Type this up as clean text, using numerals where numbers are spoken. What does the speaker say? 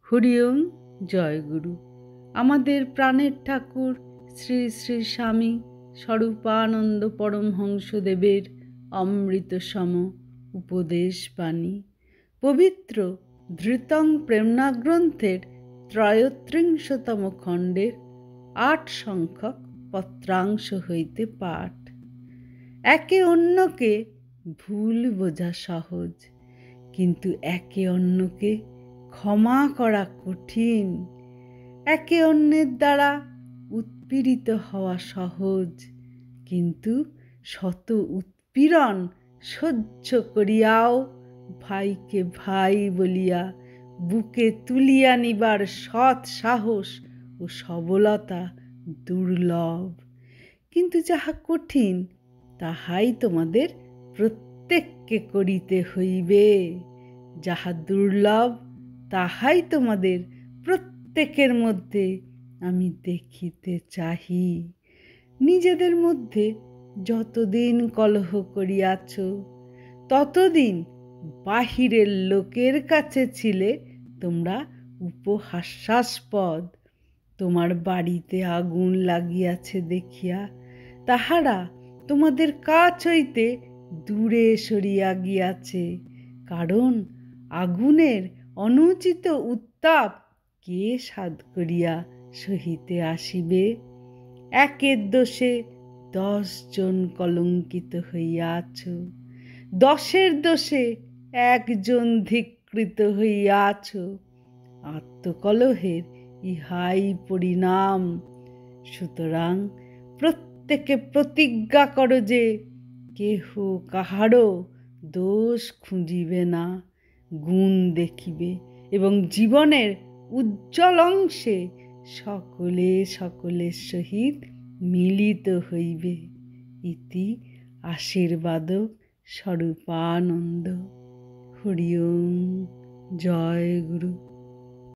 হরি ওম। জয় গুরু। আমাদের প্রাণের ঠাকুর শ্রী শ্রী স্বামী স্বরূপানন্দ পরমহংসদেবের অমৃতসম উপদেশ বাণী পবিত্র ধৃতং প্রেমনা গ্রন্থের ৩৩তম খণ্ডের ৮ সংখ্যক পত্রাংশ হইতে পাঠ। একে অন্যকে ভুল বোঝা সহজ, কিন্তু একে অন্যকে ক্ষমা করা কঠিন। একে অন্যের দ্বারা উৎপীড়িত হওয়া সহজ, কিন্তু শত উৎপীড়ন সহ্য করিয়াও ভাইকে ভাই বলিয়া বুকে তুলিয়া নিবার সৎ সাহস ও সবলতা দুর্লভ। কিন্তু যাহা কঠিন তাহাই তোমাদের প্রত্যেককে করিতে হইবে। যাহা দুর্লভ তাহাই তোমাদের প্রত্যেকের মধ্যে আমি দেখিতে চাহি। নিজেদের মধ্যে যতদিন কলহ করিয়াছ, ততদিন বাহিরের লোকের কাছে ছিলে তোমরা উপহাস্যাস্পদ। তোমার বাড়িতে আগুন লাগিয়াছে দেখিয়া তাহারা তোমাদের কাছ হইতে দূরে সরিয়া গিয়াছে, কারণ আগুনের অনুচিত উত্তাপ কে সাধ করিয়া সহিতে আসিবে। একের দোষে ১০ জন কলঙ্কিত হইয়াছ, ১০-এর দোষে ১ জন ধিক্কৃত হইয়াছ। আত্মকলহের ইহাই পরিণাম। সুতরাং প্রত্যেকে প্রতিজ্ঞা করো যে কেহ কাহারও দোষ খুঁজিবে না, গুণ দেখিবে এবং জীবনের উজ্জ্বল অংশে সকলে সকলের সহিত মিলিত হইবে। ইতি আশীর্বাদক স্বরূপানন্দ। হরি ওম। জয় গুরু।